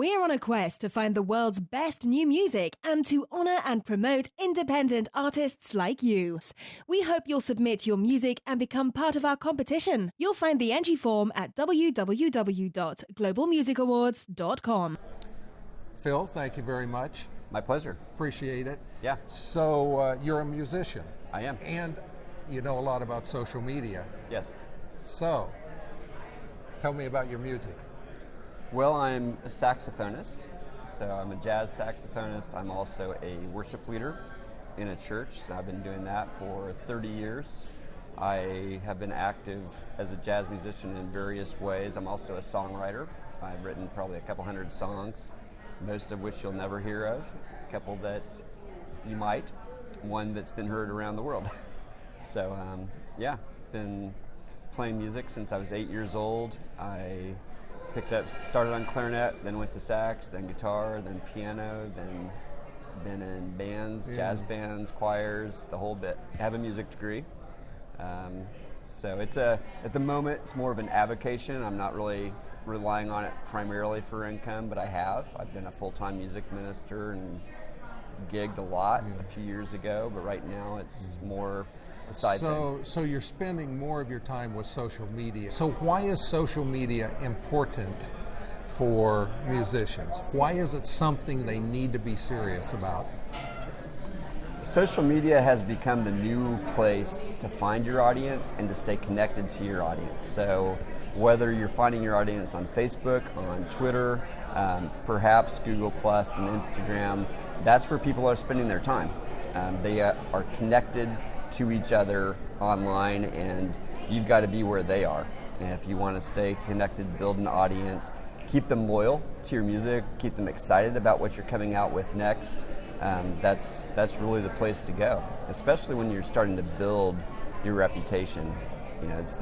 We're on a quest to find the world's best new music and to honor and promote independent artists like you. We hope you'll submit your music and become part of our competition. You'll find the entry form at www.globalmusicawards.com. Phil, thank you very much. My pleasure. Appreciate it. Yeah. So you're a musician. I am. And you know a lot about social media. Yes. So, tell me about your music. Well, I'm a saxophonist. So I'm a jazz saxophonist. I'm also a worship leader in a church. So I've been doing that for 30 years. I have been active as a jazz musician in various ways. I'm also a songwriter. I've written probably a couple hundred songs, most of which you'll never hear of, a couple that you might, one that's been heard around the world. So yeah, been playing music since I was 8 years old. I started on clarinet, then went to sax, then guitar, then piano, then been in bands, jazz bands, choirs, the whole bit. I have a music degree. So it's at the moment, it's more of an avocation. I'm not really relying on it primarily for income, but I've been a full-time music minister and gigged a lot a few years ago, but right now it's more a side thing. So you're spending more of your time with social media. So why is social media important for musicians? Why is it something they need to be serious about? Social media has become the new place to find your audience and to stay connected to your audience. So whether you're finding your audience on Facebook, on Twitter, perhaps Google Plus and Instagram, that's where people are spending their time. They are connected to each other online, and you've got to be where they are. And if you want to stay connected, build an audience, keep them loyal to your music, keep them excited about what you're coming out with next, that's really the place to go, especially when you're starting to build your reputation. You know, it's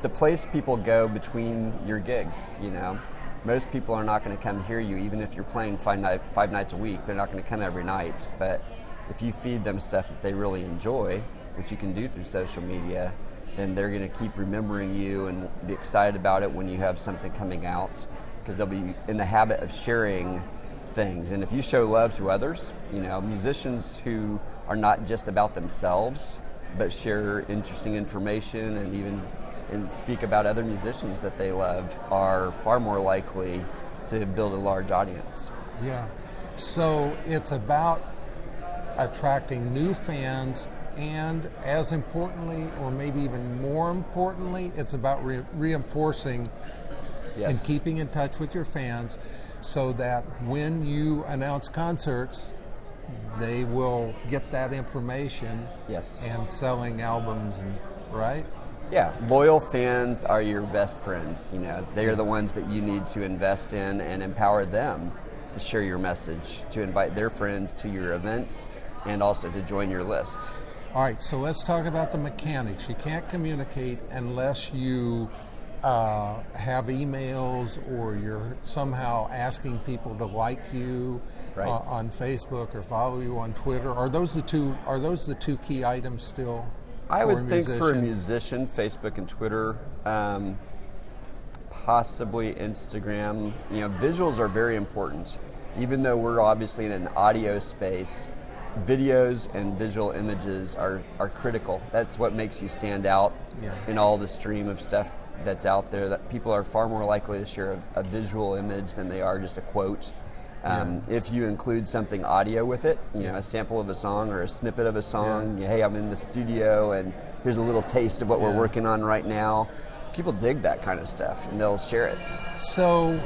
the place people go between your gigs. You know, most people are not going to come hear you, even if you're playing five nights a week. They're not going to come every night. But if you feed them stuff that they really enjoy, which you can do through social media, then they're going to keep remembering you and be excited about it when you have something coming out, because they'll be in the habit of sharing things. And if you show love to others, you know, musicians who are not just about themselves, but share interesting information and speak about other musicians that they love, are far more likely to build a large audience. Yeah. So it's about attracting new fans, and as importantly, or maybe even more importantly, it's about reinforcing and keeping in touch with your fans, so that when you announce concerts, they will get that information. And selling albums, and right? Yeah, loyal fans are your best friends. You know, they are the ones that you need to invest in and empower them to share your message, to invite their friends to your events, and also to join your list. All right, so let's talk about the mechanics. You can't communicate unless you have emails, or you're somehow asking people to like you on Facebook or follow you on Twitter. Are those the two key items still? I would think for a musician, Facebook and Twitter, possibly Instagram. You know, visuals are very important. Even though we're obviously in an audio space, videos and visual images are critical. That's what makes you stand out in all the stream of stuff that's out there. That people are far more likely to share a visual image than they are just a quote. If you include something audio with it, you know, a sample of a song or a snippet of a song, hey, I'm in the studio and here's a little taste of what we're working on right now. People dig that kind of stuff and they'll share it. So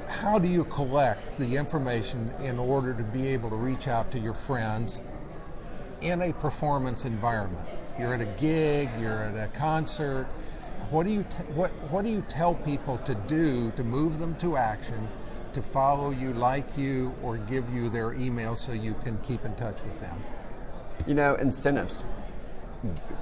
how do you collect the information in order to be able to reach out to your friends in a performance environment? You're at a gig, you're at a concert. What do you tell people to do to move them to action, to follow you, like you, or give you their email so you can keep in touch with them? You know, incentives.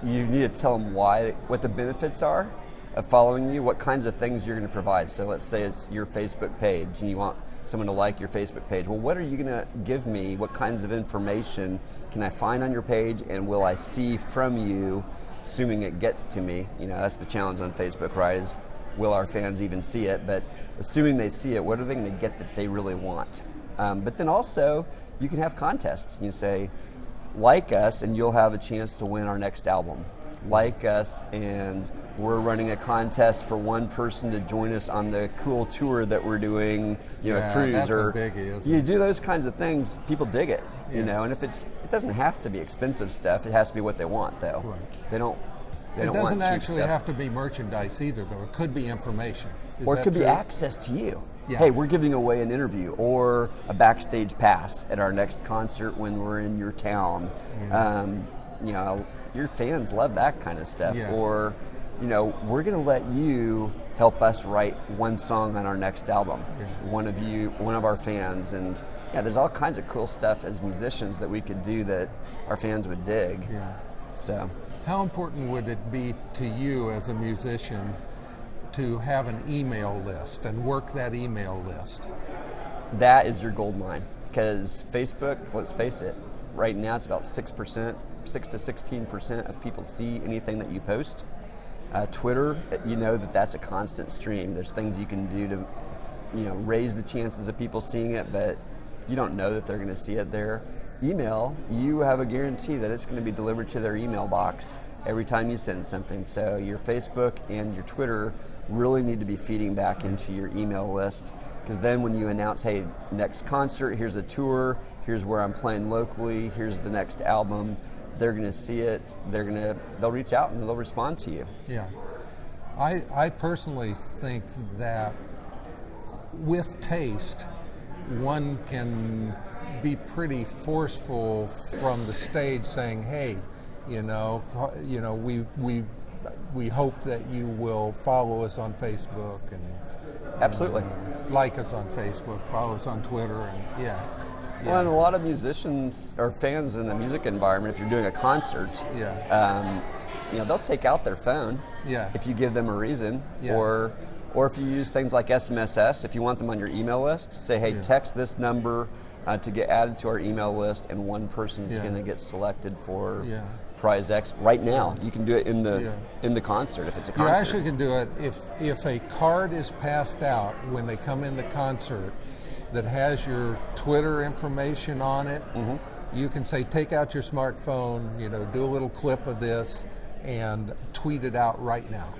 You need to tell them what the benefits are of following you, what kinds of things you're going to provide. So let's say it's your Facebook page and you want someone to like your Facebook page. Well, what are you going to give me? What kinds of information can I find on your page, and will I see from you, assuming it gets to me? You know, that's the challenge on Facebook, right? Is will our fans even see it? But assuming they see it, what are they going to get that they really want? But then also, you can have contests. You say, like us, and you'll have a chance to win our next album. Like us, and we're running a contest for one person to join us on the cool tour that we're doing, a cruise. That's or a biggie, isn't you it? do those kinds of things, people dig it, and if it doesn't have to be expensive stuff, it has to be what they want, though. Right. They don't It want doesn't cheap actually stuff. have to be merchandise either, though. It could be information. Is Or it that could be true? access to you. Yeah. Hey, we're giving away an interview or a backstage pass at our next concert when we're in your town. Your fans love that kind of stuff. Yeah. Or, we're going to let you help us write one song on our next album. Yeah. One of our fans, and there's all kinds of cool stuff as musicians that we could do that our fans would dig. Yeah. So, How important would it be to you as a musician to have an email list and work that email list? that is your gold mine, because Facebook, let's face it, right now it's about 6 to 16% of people see anything that you post. Twitter, that's a constant stream. There's things you can do to, raise the chances of people seeing it, but you don't know that they're going to see it there. Email, you have a guarantee that it's going to be delivered to their email box every time you send something. So your Facebook and your Twitter really need to be feeding back into your email list, because then when you announce, hey, next concert, here's a tour, here's where I'm playing locally, here's the next album, they're going to see it, they'll reach out and they'll respond to you. Yeah. I personally think that with taste, one can be pretty forceful from the stage, saying, "Hey, we hope that you will follow us on Facebook and Absolutely. Like us on Facebook, follow us on Twitter, and Well, and a lot of musicians or fans in the music environment, if you're doing a concert, they'll take out their phone if you give them a reason, or if you use things like SMSS, if you want them on your email list, say, hey, text this number to get added to our email list, and one person's going to get selected for prize X. Right now, you can do it in the concert if it's a concert. You actually can do it if a card is passed out when they come in the concert that has your Twitter information on it. You can say, take out your smartphone, do a little clip of this and tweet it out right now.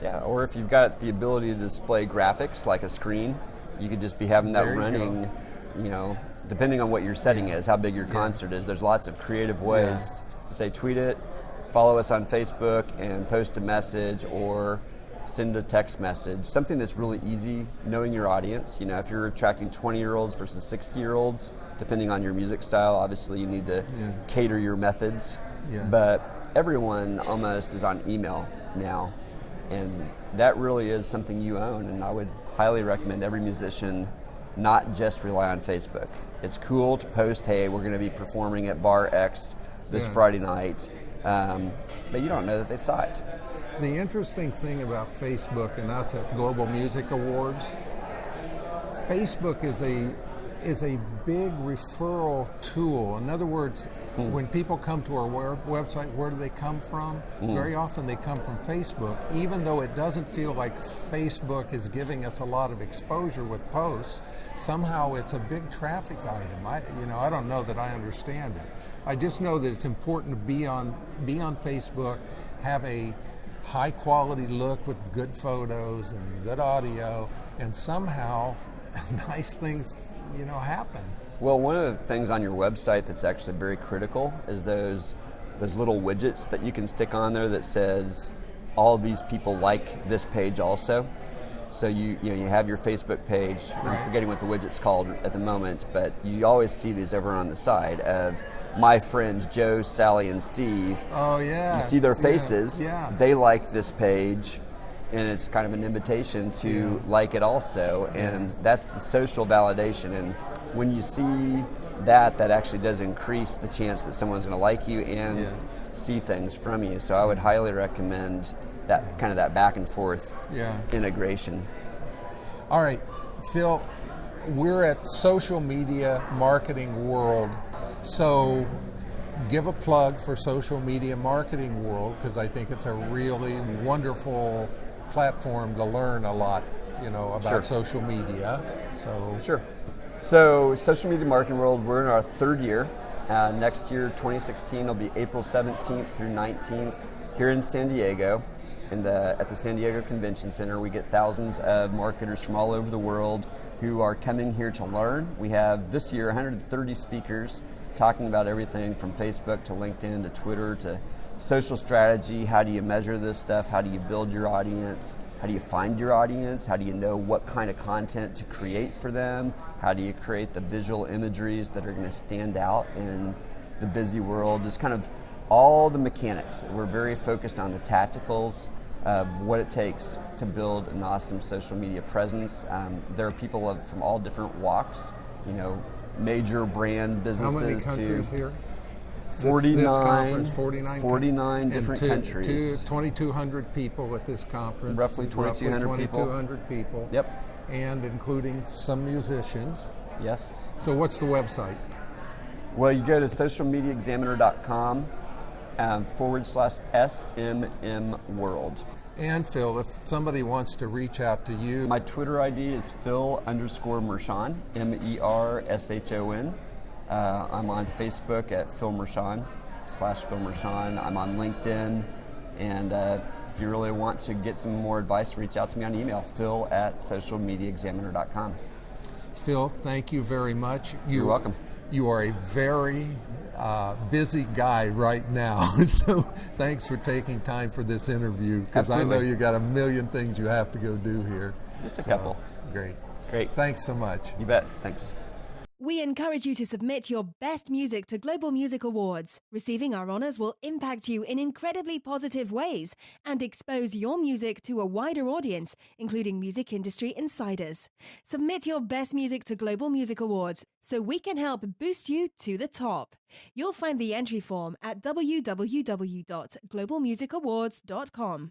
Yeah, or if you've got the ability to display graphics like a screen, you could just be having that running, depending on what your setting is, how big your concert is. There's lots of creative ways to say, tweet it, follow us on Facebook, and post a message, or send a text message, something that's really easy, knowing your audience. If you're attracting 20-year-olds versus 60-year-olds, depending on your music style, obviously you need to cater your methods. But everyone almost is on email now, and that really is something you own, and I would highly recommend every musician not just rely on Facebook. It's cool to post, hey, we're going to be performing at Bar X this Friday night, but you don't know that they saw it. The interesting thing about Facebook and us at Global Music Awards, Facebook is a big referral tool. In other words, when people come to our website, where do they come from? Very often they come from Facebook, even though it doesn't feel like Facebook is giving us a lot of exposure with posts. Somehow it's a big traffic item. I don't know that I understand it. I just know that it's important to be on Facebook, have a high quality look with good photos and good audio, and somehow nice things happen. Well, one of the things on your website that's actually very critical is those little widgets that you can stick on there that says all of these people like this page also. So you have your Facebook page. I'm forgetting what the widget's called at the moment, but you always see these over on the side of my friends Joe, Sally, and Steve. Oh yeah. You see their faces. Yeah. They like this page, and it's kind of an invitation to like it also, and that's the social validation. And when you see that actually does increase the chance that someone's going to like you and see things from you. So I would highly recommend that kind of that back and forth integration. All right, Phil, we're at Social Media Marketing World, so give a plug for Social Media Marketing World, because I think it's a really wonderful platform to learn a lot, about Sure. social media. So Sure. So, Social Media Marketing World, we're in our third year. Next year, 2016, will be April 17th through 19th here in San Diego. At the San Diego Convention Center, we get thousands of marketers from all over the world who are coming here to learn. We have this year 130 speakers talking about everything from Facebook to LinkedIn to Twitter to social strategy. How do you measure this stuff? How do you build your audience? How do you find your audience? How do you know what kind of content to create for them? How do you create the visual imageries that are going to stand out in the busy world? Just kind of all the mechanics. We're very focused on the tacticals of what it takes to build an awesome social media presence. There are people from all different walks, major brand businesses. how many countries here? 49, this conference, 49 different countries. 2,200 people at this conference. Roughly 2,200 people. 2,200 people. Yep. And including some musicians. Yes. So what's the website? Well, you go to socialmediaexaminer.com /SMM World. And Phil, if somebody wants to reach out to you. My Twitter ID is Phil_Mershon, MERSHON. I'm on Facebook at Phil Mershon /Phil Mershon. I'm on LinkedIn. And if you really want to get some more advice, reach out to me on email, phil@socialmediaexaminer.com. Phil, thank you very much. You're welcome. You are a very busy guy right now, so thanks for taking time for this interview, because I know Absolutely. you got a million things you have to go do here. Just a couple. Great. Great. Thanks so much. You bet. Thanks. We encourage you to submit your best music to Global Music Awards. Receiving our honors will impact you in incredibly positive ways and expose your music to a wider audience, including music industry insiders. Submit your best music to Global Music Awards so we can help boost you to the top. You'll find the entry form at www.globalmusicawards.com.